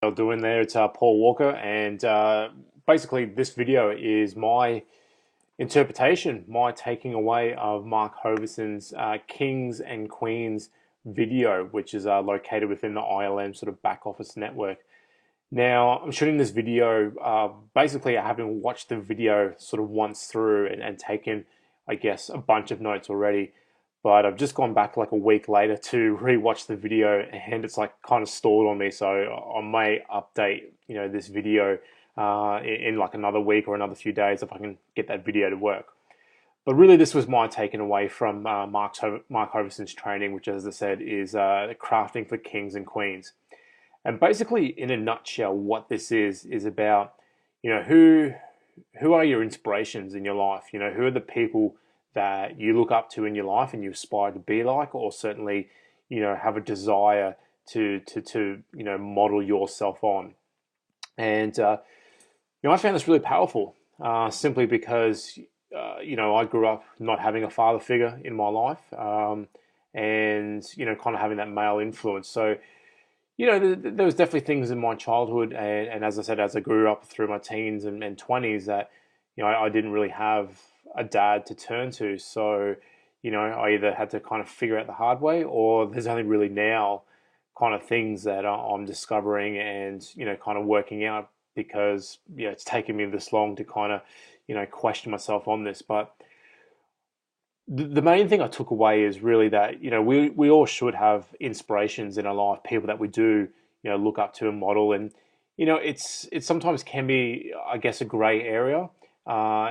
Y'all doing there? It's Paul Walker, and basically, this video is my interpretation, my taking away of Mark Hoverson's Kings and Queens video, which is located within the ILN sort of back office network. Now, I'm shooting this video. Basically, I haven't watched the video sort of once through and taken, I guess, a bunch of notes already. But I've just gone back like a week later to rewatch the video, and it's like kind of stalled on me. So I may update, this video in like another week or another few days if I can get that video to work. But really, this was my taken away from Mark Hoverson's training, which, as I said, is crafting for kings and queens. And basically, in a nutshell, what this is about, who are your inspirations in your life? Who are the people that you look up to in your life and you aspire to be like, or certainly, have a desire to model yourself on. And I found this really powerful, simply because I grew up not having a father figure in my life, and kind of having that male influence. So there was definitely things in my childhood, and as I said, as I grew up through my teens and 20s, that I didn't really have a dad to turn to. So I either had to kind of figure out the hard way, or there's only really now kind of things that I'm discovering and kind of working out, because it's taken me this long to kind of question myself on this. But the main thing I took away is really that we all should have inspirations in our life, people that we do look up to and model. And it sometimes can be, I guess, a grey area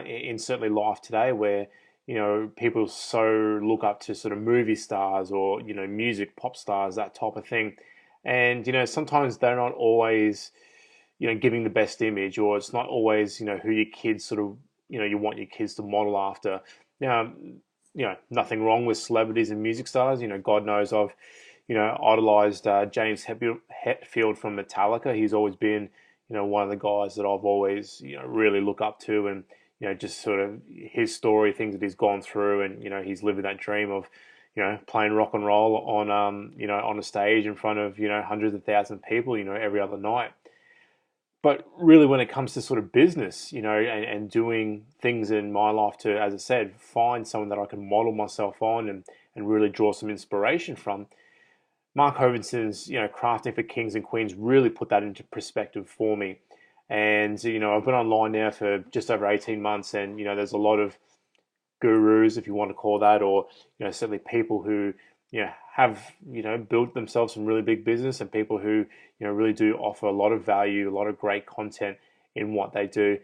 in certainly life today, where people so look up to sort of movie stars or music pop stars, that type of thing. And sometimes they're not always giving the best image, or it's not always who your kids sort of you want your kids to model after. Now, nothing wrong with celebrities and music stars. God knows I've, idolized James Hetfield from Metallica. He's always been, one of the guys that I've always, really look up to, and, just sort of his story, things that he's gone through, and, he's living that dream of, playing rock and roll on, on a stage in front of, hundreds of thousands of people, every other night. But really, when it comes to sort of business, and doing things in my life to, as I said, find someone that I can model myself on, and really draw some inspiration from, Mark Hoverson's, Crafting for Kings and Queens really put that into perspective for me. And, I've been online now for just over 18 months, and, there's a lot of gurus, if you want to call that, or certainly people who have built themselves some really big business, and people who really do offer a lot of value, a lot of great content in what they do.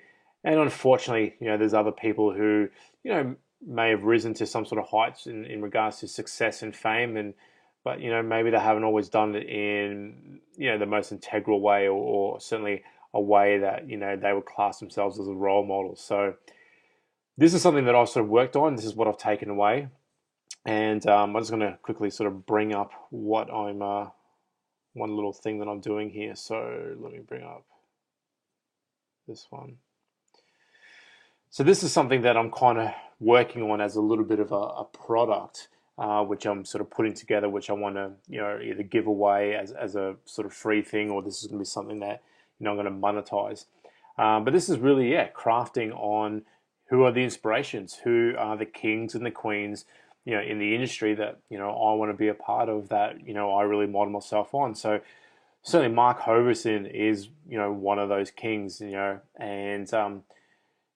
And unfortunately, there's other people who may have risen to some sort of heights in regards to success and fame, and but maybe they haven't always done it in the most integral way, or certainly a way that they would class themselves as a role model. So this is something that I've sort of worked on. This is what I've taken away. And I'm just going to quickly sort of bring up what I'm, one little thing that I'm doing here. So let me bring up this one. So this is something that I'm kind of working on as a little bit of a product, which I'm sort of putting together, which I want to, either give away as a sort of free thing, or this is going to be something that, I'm going to monetize. But this is really, crafting on who are the inspirations, who are the kings and the queens, in the industry that, I want to be a part of, that, I really model myself on. So certainly Mark Hoverson is, one of those kings, and,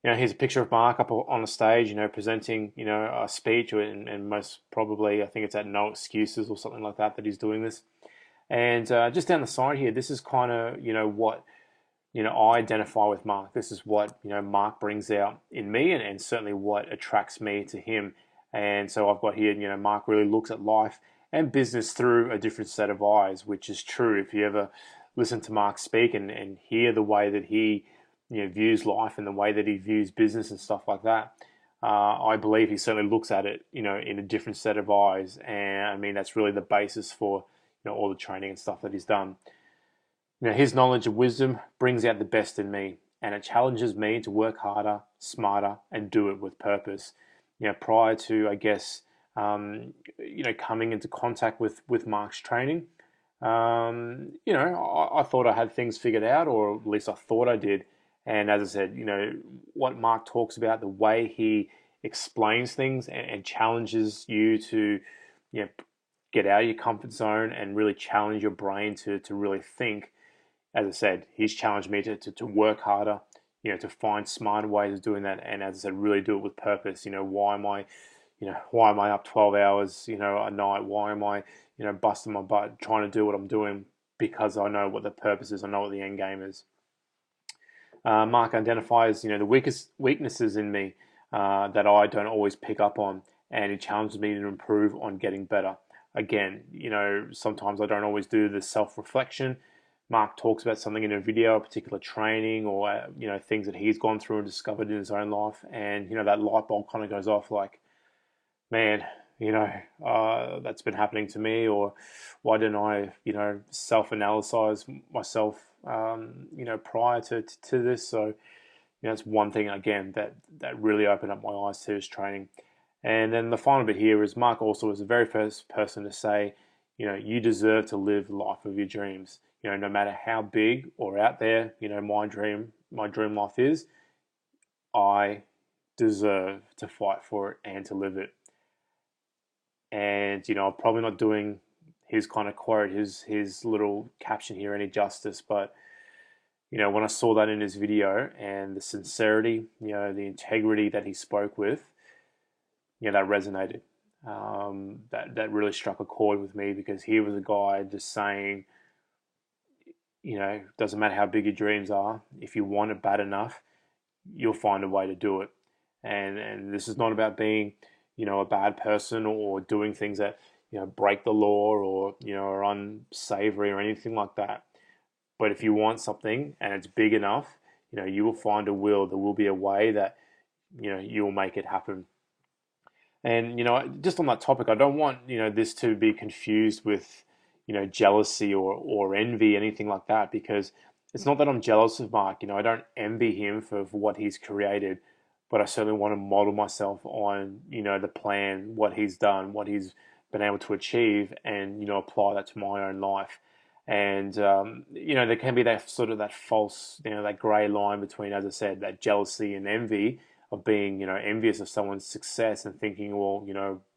here's a picture of Mark up on a stage, presenting, a speech, and most probably, I think it's at No Excuses or something like that he's doing this. And just down the side here, this is kind of, what, I identify with Mark. This is what, Mark brings out in me, and certainly what attracts me to him. And so I've got here, Mark really looks at life and business through a different set of eyes, which is true. If you ever listen to Mark speak and hear the way that he, views life, and the way that he views business and stuff like that, I believe he certainly looks at it, in a different set of eyes. And I mean, that's really the basis for, all the training and stuff that he's done. His knowledge and wisdom brings out the best in me, and it challenges me to work harder, smarter, and do it with purpose. Prior to, I guess, coming into contact with Mark's training, I thought I had things figured out, or at least I thought I did. And as I said, what Mark talks about, the way he explains things and challenges you to, you know, get out of your comfort zone and really challenge your brain to really think. As I said, he's challenged me to work harder, to find smarter ways of doing that. And as I said, really do it with purpose. Why am I up 12 hours, a night? Why am I, busting my butt trying to do what I'm doing? Because I know what the purpose is. I know what the end game is. Mark identifies, the weaknesses in me that I don't always pick up on, and he challenges me to improve on getting better. Again, sometimes I don't always do the self-reflection. Mark talks about something in a video, a particular training, or things that he's gone through and discovered in his own life, and that light bulb kind of goes off, like, man, that's been happening to me, or why didn't I, self-analyze myself, prior to this? So, it's one thing again that really opened up my eyes to his training. And then the final bit here is Mark also was the very first person to say, you deserve to live the life of your dreams. No matter how big or out there, my dream life is, I deserve to fight for it and to live it. And I'm probably not doing his kind of quote, his little caption here any justice, but when I saw that in his video and the sincerity, the integrity that he spoke with, that resonated. That really struck a chord with me, because he was a guy just saying, doesn't matter how big your dreams are, if you want it bad enough, you'll find a way to do it. And this is not about being, a bad person or doing things that, break the law, or, are unsavory or anything like that. But if you want something and it's big enough, you will find a will. There will be a way that, you will make it happen. And, just on that topic, I don't want, this to be confused with, jealousy or envy, anything like that, because it's not that I'm jealous of Mark. I don't envy him for what he's created, but I certainly want to model myself on, the plan, what he's done, what he's been able to achieve, and, apply that to my own life. And, there can be that sort of that false, that grey line between, as I said, that jealousy and envy, of being, envious of someone's success and thinking, well,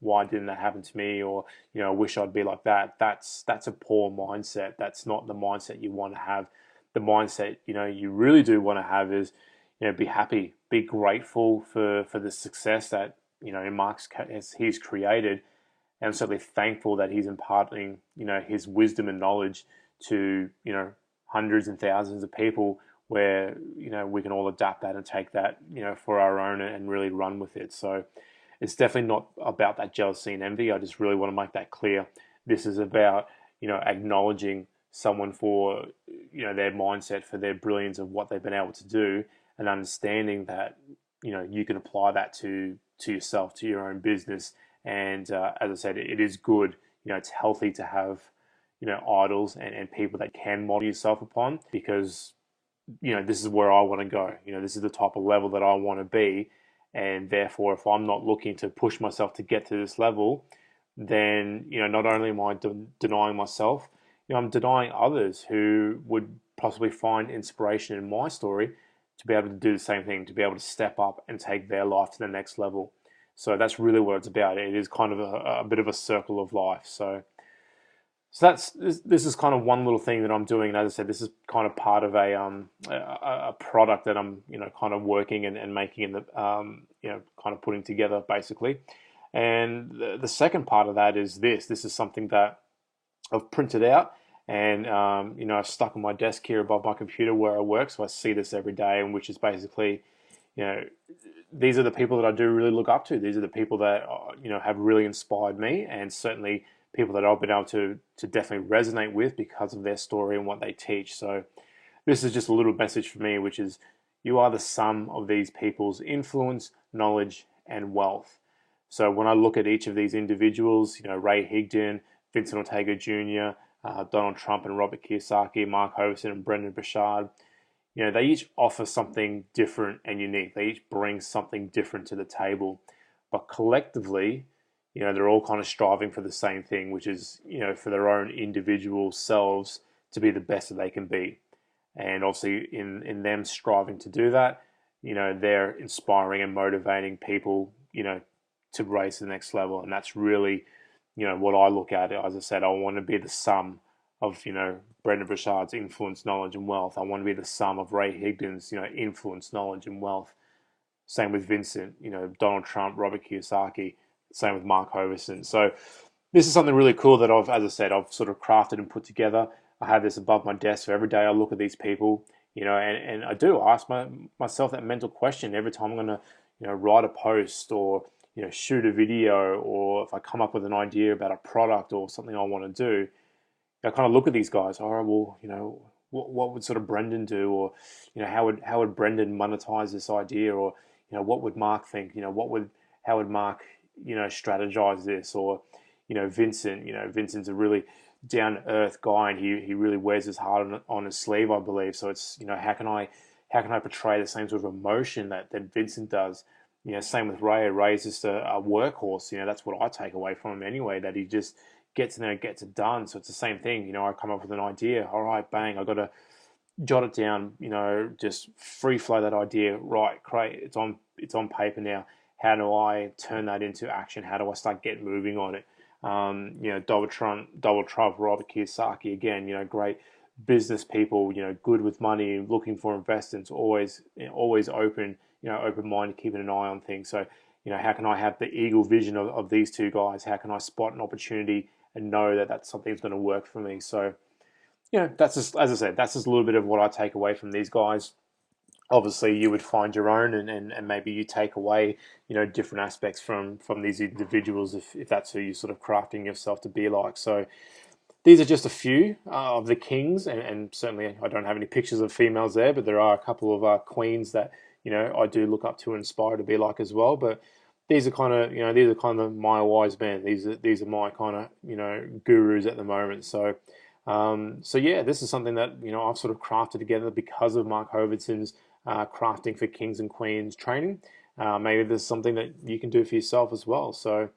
why didn't that happen to me? Or, I wish I'd be like that. That's a poor mindset. That's not the mindset you want to have. The mindset, you really do want to have is, be happy, be grateful for the success that, in Mark's case, he's created, and certainly thankful that he's imparting, his wisdom and knowledge to, hundreds and thousands of people, where, we can all adapt that and take that, for our own, and really run with it. So it's definitely not about that jealousy and envy. I just really want to make that clear. This is about, acknowledging someone for, their mindset, for their brilliance of what they've been able to do, and understanding that, you can apply that to yourself, to your own business. And as I said, it is good. It's healthy to have, idols and people that can model yourself upon, because this is where I want to go. This is the type of level that I want to be. And therefore, if I'm not looking to push myself to get to this level, then, not only am I denying myself, I'm denying others who would possibly find inspiration in my story to be able to do the same thing, to be able to step up and take their life to the next level. So that's really what it's about. It is kind of a bit of a circle of life. So this is kind of one little thing that I'm doing, and as I said, this is kind of part of a product that I'm kind of working and making, in the kind of putting together basically. And the second part of that is this. This is something that I've printed out, and I've stuck on my desk here above my computer where I work, so I see this every day, and which is basically, these are the people that I do really look up to. These are the people that have really inspired me, and certainly people that I've been able to definitely resonate with because of their story and what they teach. So this is just a little message for me, which is, you are the sum of these people's influence, knowledge, and wealth. So when I look at each of these individuals, Ray Higdon, Vincent Ortega Jr., Donald Trump and Robert Kiyosaki, Mark Hoverson and Brendan Burchard, they each offer something different and unique. They each bring something different to the table. But collectively, you know, they're all kind of striving for the same thing, which is, you know, for their own individual selves to be the best that they can be. And obviously, in them striving to do that, you know, they're inspiring and motivating people, you know, to raise to the next level. And that's really, you know, what I look at. As I said, I want to be the sum of, you know, Brendan Burchard's influence, knowledge, and wealth. I want to be the sum of Ray Higdon's, you know, influence, knowledge, and wealth. Same with Vincent, you know, Donald Trump, Robert Kiyosaki. Same with Mark Hoverson. So this is something really cool that as I said, I've sort of crafted and put together. I have this above my desk, so every day I look at these people, you know, and I do ask myself that mental question every time I'm going to, you know, write a post or, you know, shoot a video, or if I come up with an idea about a product or something I want to do, I kind of look at these guys. All right, well, you know, what would sort of Brendan do, or, you know, how would Brendan monetize this idea, or, you know, what would Mark think? You know, how would Mark, you know, strategize this, or, you know, Vincent. You know, Vincent's a really down to earth guy, and he really wears his heart on his sleeve, I believe. So it's, you know, how can I portray the same sort of emotion that Vincent does? You know, same with Ray. Ray's just a workhorse. You know, that's what I take away from him anyway. That he just gets in there and gets it done. So it's the same thing. You know, I come up with an idea. All right, bang, I got to jot it down. You know, just free flow that idea. Right, great. It's on paper now. How do I turn that into action? How do I start getting moving on it? You know, Donald Trump, Robert Kiyosaki, again, you know, great business people, you know, good with money, looking for investments, always open, you know, open minded, keeping an eye on things. So, you know, how can I have the eagle vision of these two guys? How can I spot an opportunity and know that that's something that's going to work for me? So, you know, that's just, as I said, that's just a little bit of what I take away from these guys. Obviously you would find your own, and maybe you take away, you know, different aspects from these individuals if that's who you're sort of crafting yourself to be like. So these are just a few of the kings, and certainly I don't have any pictures of females there, but there are a couple of queens that, you know, I do look up to and aspire to be like as well. But these are kind of, you know, these are kind of my wise men. These are my kind of, you know, gurus at the moment. So so yeah, this is something that, you know, I've sort of crafted together because of Mark Hoverson's crafting for kings and queens training. Maybe there's something that you can do for yourself as well. So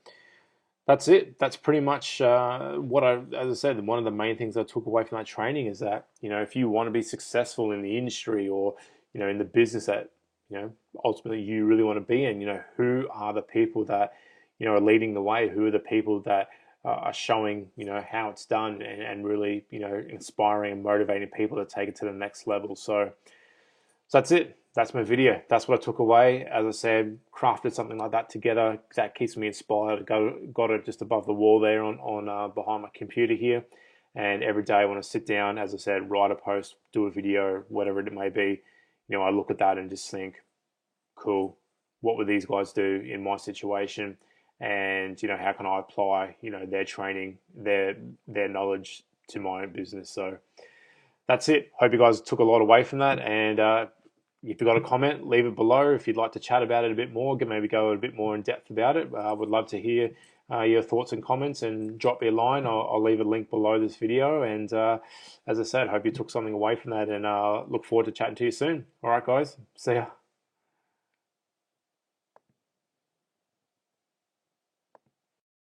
that's it. That's pretty much as I said, one of the main things I took away from that training is that, you know, if you want to be successful in the industry, or, you know, in the business that, you know, ultimately you really want to be in, you know, who are the people that, you know, are leading the way? Who are the people that are showing, you know, how it's done, and really, you know, inspiring and motivating people to take it to the next level. So that's it. That's my video. That's what I took away. As I said, crafted something like that together. That keeps me inspired. Got it just above the wall there on behind my computer here. And every day when I sit down, as I said, write a post, do a video, whatever it may be, you know, I look at that and just think, cool, what would these guys do in my situation? And, you know, how can I apply, you know, their training, their knowledge to my own business? So that's it. Hope you guys took a lot away from that. And if you've got a comment, leave it below. If you'd like to chat about it a bit more, maybe go a bit more in depth about it, I would love to hear your thoughts and comments, and drop me a line. I'll leave a link below this video. And as I said, hope you took something away from that, and look forward to chatting to you soon. All right, guys. See ya.